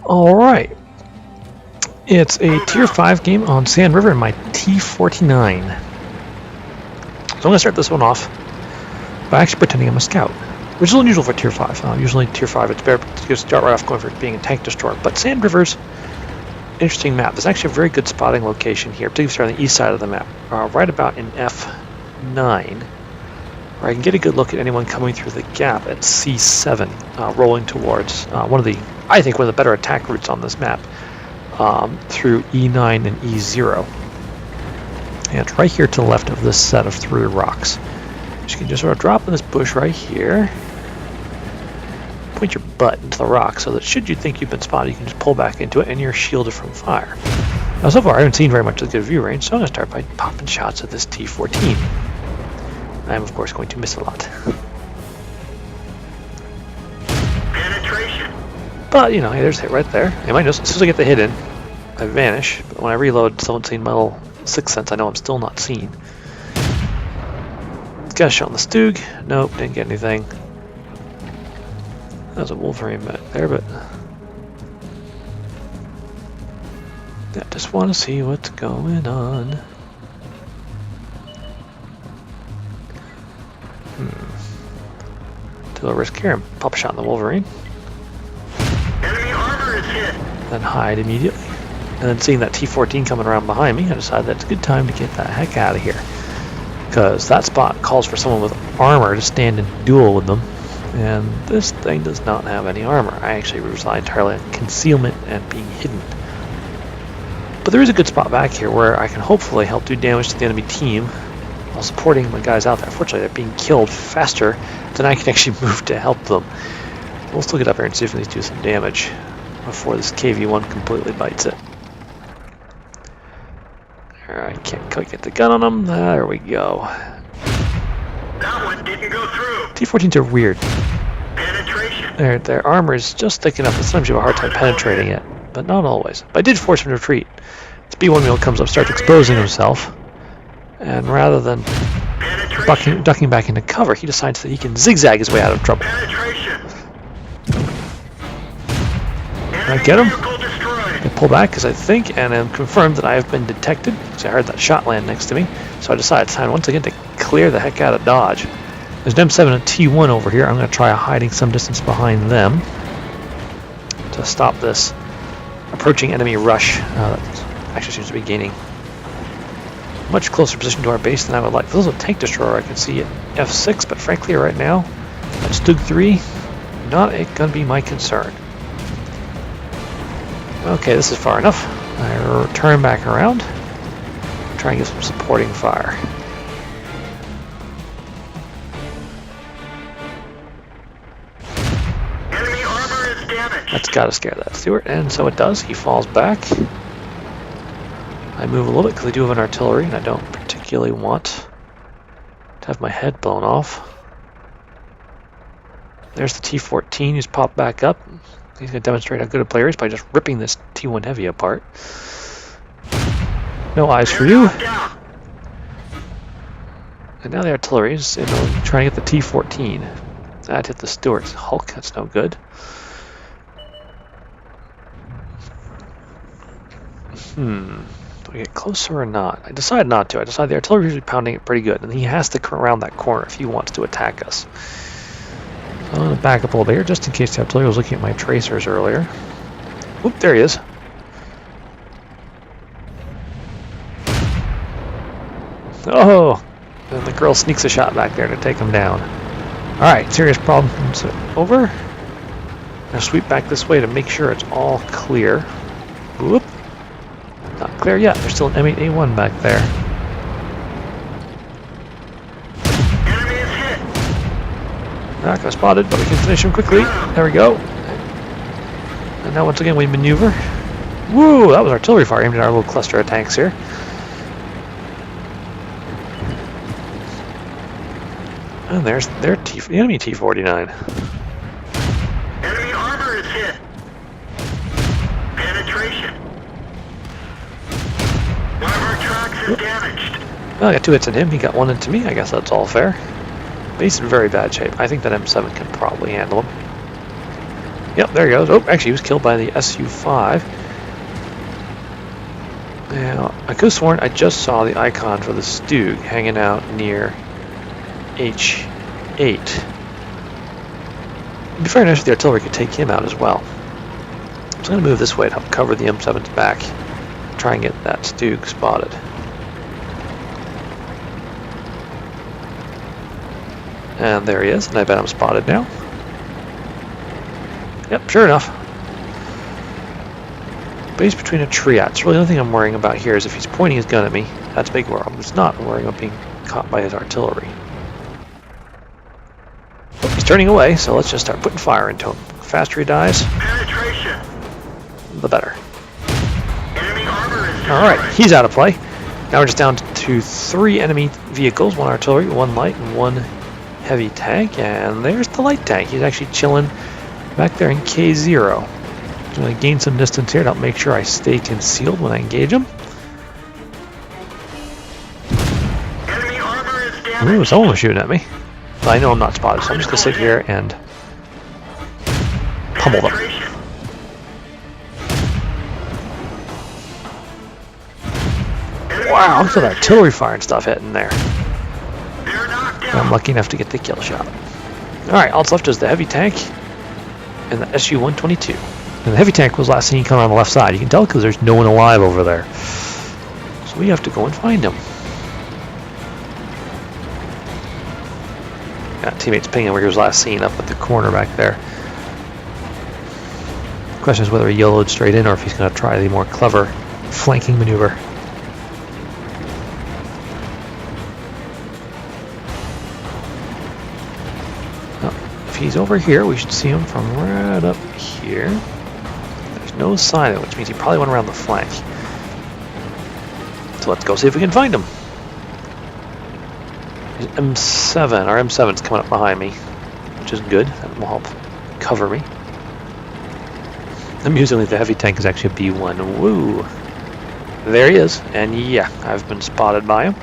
Alright. It's a Tier 5 game on Sand River in my T49. So I'm going to start this one off by actually pretending I'm a scout, which is unusual for Tier 5. Usually Tier 5 it's better to start right off going for being a tank destroyer, but Sand River's interesting map. There's actually a very good spotting location here, particularly starting on the east side of the map, right about in F9, where I can get a good look at anyone coming through the gap at C7, rolling towards I think one of the better attack routes on this map, through E9 and E0. And it's right here to the left of this set of 3 rocks. So you can just sort of drop in this bush right here, point your butt into the rock so that should you think you've been spotted, you can just pull back into it and you're shielded from fire. Now so far I haven't seen very much of the good view range, so I'm going to start by popping shots at this T14. I'm of course going to miss a lot. Penetration. But you know, hey, there's a hit right there. You might notice as soon as I get the hit in, I vanish. But when I reload, still haven't seen my little sixth sense. I know I'm still not seen. Got a shot on the Stug. Nope, didn't get anything. That was a Wolverine back there, but I just want to see what's going on. Take a little risk here and pop a shot on the Wolverine. Enemy armor is hit. Then hide immediately. And then seeing that T14 coming around behind me, I decided that's a good time to get the heck out of here. Because that spot calls for someone with armor to stand and duel with them. And this thing does not have any armor. I actually rely entirely on concealment and being hidden. But there is a good spot back here where I can hopefully help do damage to the enemy team while supporting my guys out there. Unfortunately, they're being killed faster than I can actually move to help them. We'll still get up here and see if we need to do some damage before this KV-1 completely bites it. Alright, can't quite get the gun on them. There we go. That one didn't go through. T14s are weird. Penetration. Their armor is just thick enough that sometimes you have a hard time penetrating it, but not always. But I did force him to retreat. This B1 mule comes up, starts exposing himself, and rather than ducking back into cover, he decides that he can zigzag his way out of trouble. Penetration. Can I get him? I pull back because I think and am confirmed that I have been detected, because I heard that shot land next to me. So I decide it's time once again to clear the heck out of Dodge. There's an M7 and a T1 over here. I'm going to try hiding some distance behind them to stop this approaching enemy rush that actually seems to be gaining much closer position to our base than I would like. If this was a tank destroyer, I could see it F6, but frankly right now, at Stug 3, not going to be my concern. Okay, this is far enough. I turn back around, try and get some supporting fire. Enemy armor is damaged. That's got to scare that Stewart, and so it does. He falls back. I move a little bit because I do have an artillery, and I don't particularly want to have my head blown off. There's the T14 who's popped back up. He's going to demonstrate how good a player is by just ripping this T1 Heavy apart. No eyes for you. And now the artillery is trying to get the T14. That hit the Stewart's Hulk. That's no good. Do I get closer or not? I decide not to. I decide the artillery is usually pounding it pretty good, and he has to come around that corner if he wants to attack us. So I'm going to back up a little bit here, just in case the artillery was looking at my tracers earlier. Oop, there he is. Oh! And the girl sneaks a shot back there to take him down. Alright, serious problem. So over. I'm going to sweep back this way to make sure it's all clear. Whoop. Not clear yet. There's still an M8A1 back there. Enemy is hit. Not gonna spot it, but we can finish him quickly. There we go. And now once again we maneuver. Woo! That was artillery fire aimed at our little cluster of tanks here. And there's their the enemy T49. Enemy armor is hit. Penetration. One of our tracks is damaged. Well, I got 2 hits on him. He got 1 into me. I guess that's all fair. But he's in very bad shape. I think that M7 can probably handle him. Yep, there he goes. Oh, actually, he was killed by the Su-5. Now, I could have sworn I just saw the icon for the Stug hanging out near H8. It'd be very nice if the artillery could take him out as well. So I'm going to move this way to help cover the M7's back. Try and get that Stug spotted. And there he is, and I bet I'm spotted now. Yep, sure enough. But he's between a triad. Really the only thing I'm worrying about here is if he's pointing his gun at me, that's a big world. It's not, I'm worrying about being caught by his artillery. But he's turning away, so let's just start putting fire into him. The faster he dies, Penetration. the better. Enemy armor is destroyed. Alright, he's out of play. Now we're just down to 3 enemy vehicles, 1 artillery, 1 light, and 1 heavy tank, and there's the light tank. He's actually chilling back there in K0. I'm going to gain some distance here to help make sure I stay concealed when I engage him. Enemy armor is damaged. Ooh, someone was shooting at me. But I know I'm not spotted, so I'm just going to sit here and pummel them. Penetration. Enemy Wow, armor look at that is artillery fire and stuff hitting there. hit. They're knocked I'm down. lucky enough to get the kill shot. Alright, all that's left is the heavy tank and the Su-122. And the heavy tank was last seen coming on the left side. You can tell because there's no one alive over there. So we have to go and find him. Got teammates pinging where he was last seen up at the corner back there. The question is whether he yellowed straight in or if he's going to try the more clever flanking maneuver. If he's over here, we should see him from right up here. There's no sign of it, which means he probably went around the flank. So let's go see if we can find him. There's M7. Our M7's coming up behind me, which is good. That will help cover me. Amusingly, the heavy tank is actually a B1. Woo! There he is, and yeah, I've been spotted by him.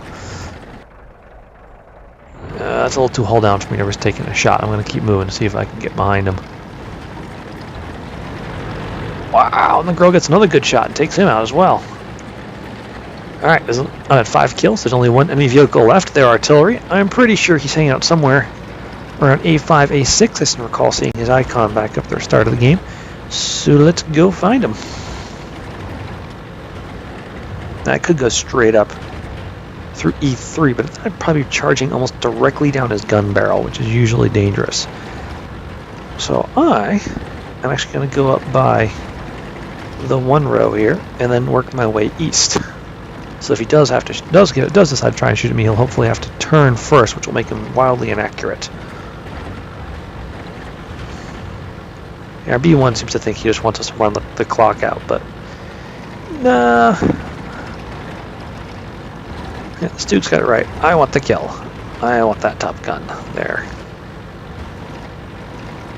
That's a little too hull down for me to risk taking a shot. I'm going to keep moving to see if I can get behind him. Wow, and the girl gets another good shot and takes him out as well. Alright, I'm at 5 kills. There's only 1 enemy vehicle left. Their artillery. I'm pretty sure he's hanging out somewhere around A5, A6. I seem to recall seeing his icon back up there at the start of the game. So let's go find him. I could go straight up through E3, but I'd probably be charging almost directly down his gun barrel, which is usually dangerous. So I'm actually going to go up by the 1 row here and then work my way east. So if he does decide to try and shoot at me, he'll hopefully have to turn first, which will make him wildly inaccurate. Yeah, our B1 seems to think he just wants us to run the clock out, but nah. Yeah, Stu's got it right. I want the kill. I want that top gun there.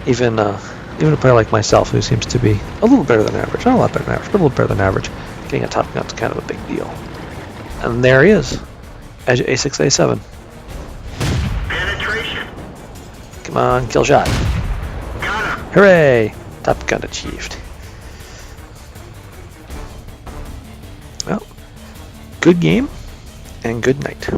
Even a player like myself, who seems to be a little better than average, not a lot better than average, but a little better than average, getting a top gun's kind of a big deal. And there he is, edge A6, A7. Penetration. Come on, kill shot. Got him. Hooray! Top gun achieved. Well, good game and good night.